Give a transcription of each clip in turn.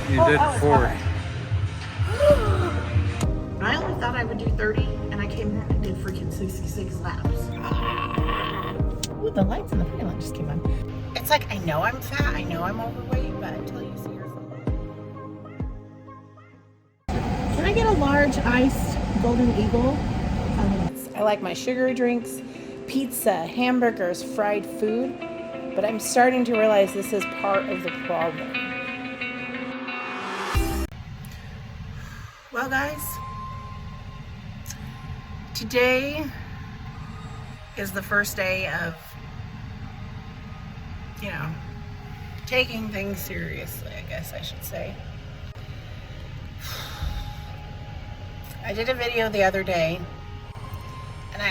You did 4. I only thought I would do 30, and I came here and did freaking 66 laps. Ooh, the lights in the parking lot just came on. It's like, I know I'm fat, I know I'm overweight, but until you see yourself. Can I get a large iced Golden Eagle? I like my sugary drinks, pizza, hamburgers, fried food, but I'm starting to realize this is part of the problem. Well, guys, today is the first day of, taking things seriously, I guess I should say. I did a video the other day, and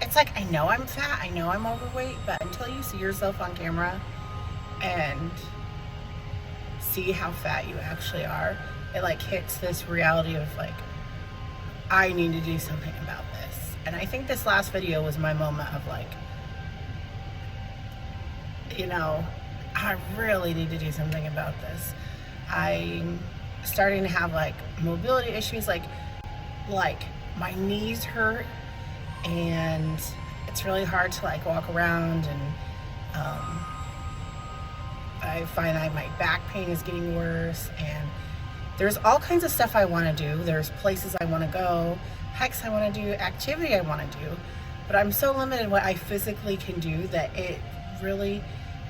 it's like, I know I'm fat, I know I'm overweight, but until you see yourself on camera and see how fat you actually are, it like hits this reality of like, I need to do something about this. And I think this last video was my moment of like, I really need to do something about this. I'm starting to have like mobility issues, like my knees hurt, and it's really hard to like walk around, and I find that my back pain is getting worse, and there's all kinds of stuff I want to do. There's places I want to go, hikes I want to do, activity I want to do, but I'm so limited in what I physically can do that it really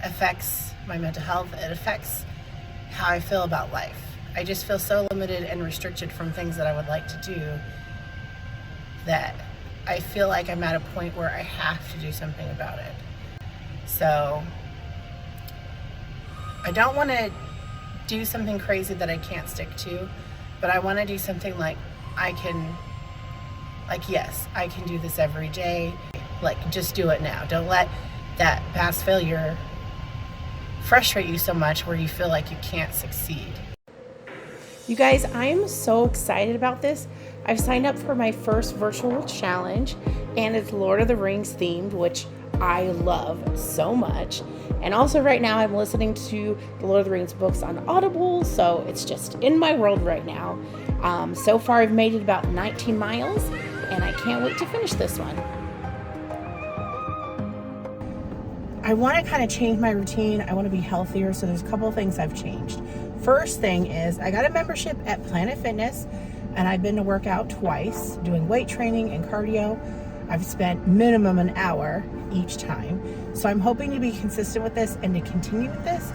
affects my mental health. It affects how I feel about life. I just feel so limited and restricted from things that I would like to do that I feel like I'm at a point where I have to do something about it. So I don't want to do something crazy that I can't stick to, but I want to do something yes, I can do this every day. Like, just do it now. Don't let that past failure frustrate you so much where you feel like you can't succeed. You guys, I'm so excited about this. I've signed up for my first virtual challenge, and it's Lord of the Rings themed, which I love so much. And also right now I'm listening to the Lord of the Rings books on Audible, so it's just in my world right now. So far I've made it about 19 miles, and I can't wait to finish this one. I want to kind of change my routine. I want to be healthier, so there's a couple of things I've changed. First thing is I got a membership at Planet Fitness, and I've been to work out twice, doing weight training and cardio. I've spent minimum an hour each time. So I'm hoping to be consistent with this and to continue with this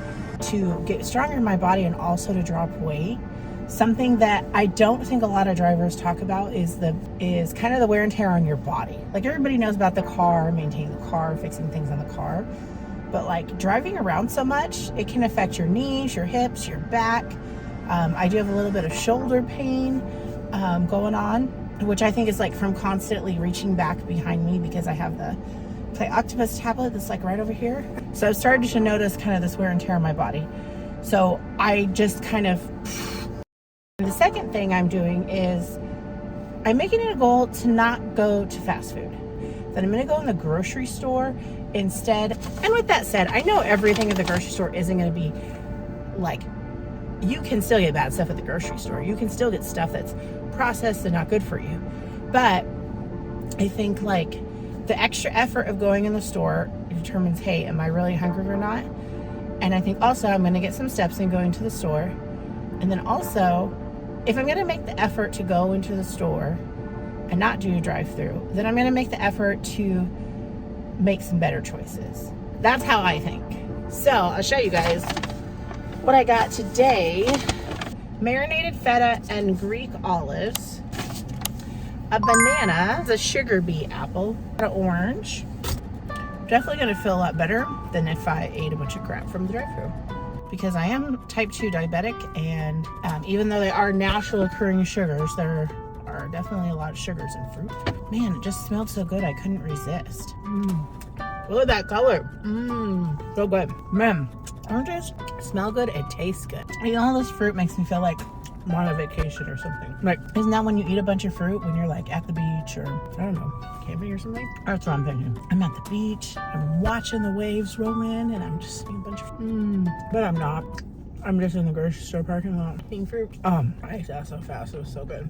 to get stronger in my body and also to drop weight. Something that I don't think a lot of drivers talk about is kind of the wear and tear on your body. Like, everybody knows about the car, maintaining the car, fixing things on the car. But like driving around so much, it can affect your knees, your hips, your back. I do have a little bit of shoulder pain going on, which I think is like from constantly reaching back behind me because I have the Play Octopus tablet that's like right over here. So I've started to notice kind of this wear and tear on my body. So I just kind of... The second thing I'm doing is I'm making it a goal to not go to fast food. That I'm going to go in the grocery store instead. And with that said, I know everything at the grocery store isn't going to be like, you can still get bad stuff at the grocery store. You can still get stuff that's processed and not good for you. But I think like the extra effort of going in the store determines, hey, am I really hungry or not? And I think also I'm going to get some steps in going to the store. And then also, if I'm going to make the effort to go into the store and not do a drive-through, then I'm going to make the effort to make some better choices. That's how I think. So I'll show you guys what I got today. Marinated feta and Greek olives, a banana, the sugar beet apple, an orange. Definitely going to feel a lot better than if I ate a bunch of crap from the drive-through. Because I am type 2 diabetic, and even though they are naturally occurring sugars, there are definitely a lot of sugars in fruit. Man, it just smelled so good I couldn't resist. Look at that color. So good. Man, oranges smell good, it tastes good. Eating all this fruit makes me feel like I'm on a vacation or something. Like, isn't that when you eat a bunch of fruit when you're like at the beach or, I don't know, camping or something? That's what I'm thinking. I'm at the beach, I'm watching the waves roll in, and I'm just eating a bunch of but I'm not. I'm just in the grocery store parking lot eating fruit. I ate that so fast. It was so good.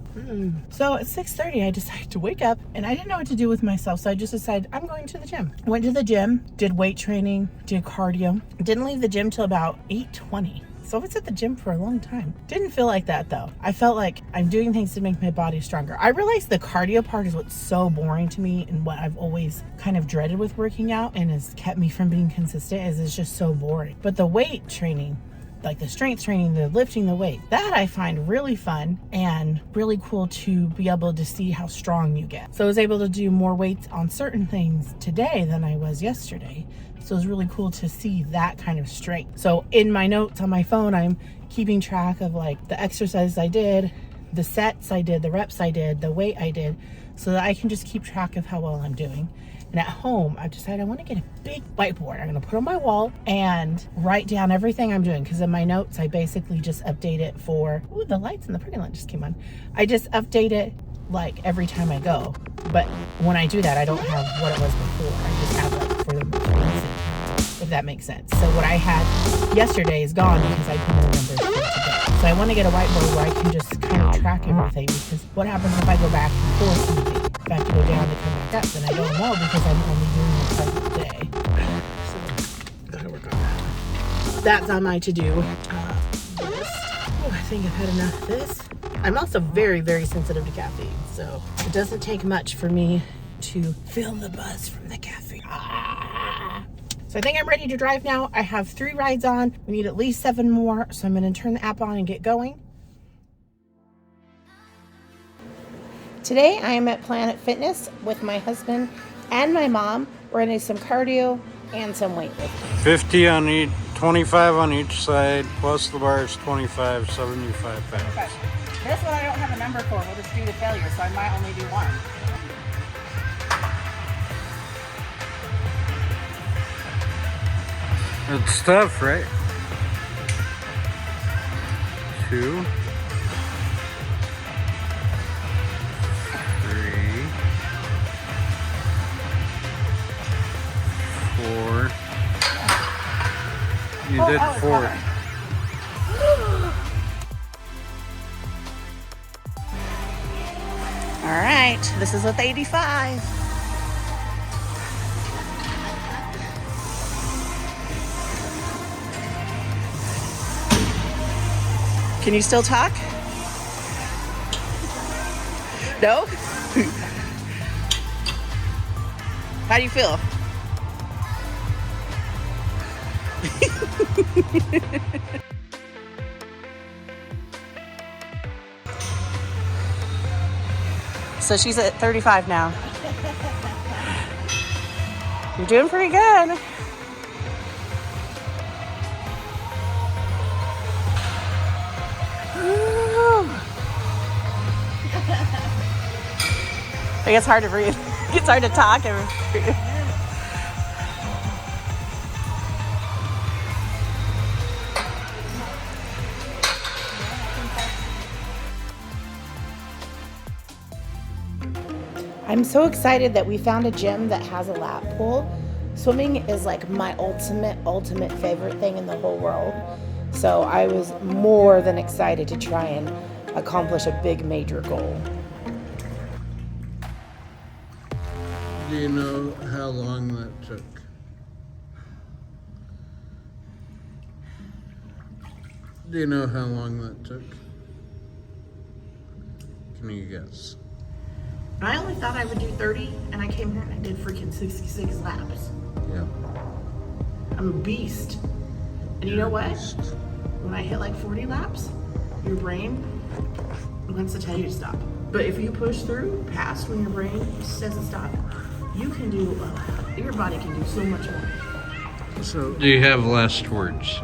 So at 6:30, I decided to wake up and I didn't know what to do with myself. So I just decided I'm going to the gym. Went to the gym, did weight training, did cardio. Didn't leave the gym till about 8:20. So I was at the gym for a long time. Didn't feel like that though. I felt like I'm doing things to make my body stronger. I realized the cardio part is what's so boring to me and what I've always kind of dreaded with working out and has kept me from being consistent is it's just so boring. But the weight training, like the strength training, the lifting the weight, that I find really fun and really cool to be able to see how strong you get. So I was able to do more weights on certain things today than I was yesterday. So it was really cool to see that kind of strength. So in my notes on my phone, I'm keeping track of like the exercises I did, the sets I did, the reps I did, the weight I did, so that I can just keep track of how well I'm doing. And at home, I've decided I want to get a big whiteboard. I'm going to put on my wall and write down everything I'm doing. Because in my notes, I basically just update it for, ooh, the lights in the parking lot just came on. I just update it like every time I go. But when I do that, I don't have what it was before. I just have like for the recent, if that makes sense. So what I had yesterday is gone because I couldn't remember it today. So I want to get a whiteboard where I can just kind of track everything, because what happens if I go back and forth something? If I have to go down to come back up, then I don't know because I'm only doing it twice a day. So, gotta work on that. That's on my to-do list. Oh, I think I've had enough of this. I'm also very, very sensitive to caffeine, so it doesn't take much for me to feel the buzz from the caffeine. So I think I'm ready to drive now. I have 3 rides on. We need at least 7 more, so I'm going to turn the app on and get going. Today I am at Planet Fitness with my husband and my mom. We're going to do some cardio and some weightlifting. 50 on each, 25 on each side, plus the bars 25, 75 pounds. Okay. This one I don't have a number for. We'll just do the failure, so I might only do 1. It's tough, right? 2, 3, 4. You did 4. All right, this is with 85. Can you still talk? No? How do you feel? So she's at 35 now. You're doing pretty good. It gets hard to breathe. It gets hard to talk and breathe. I'm so excited that we found a gym that has a lap pool. Swimming is like my ultimate favorite thing in the whole world. So I was more than excited to try and accomplish a big major goal. Do you know how long that took? Do you know how long that took? Can you guess? I only thought I would do 30, and I came here and I did freaking 66 laps. Yeah. I'm a beast. And you know what? Beast. When I hit like 40 laps, your brain wants to tell you to stop. But if you push through past when your brain says to stop, you can do, your body can do so much more. So, do you have last words?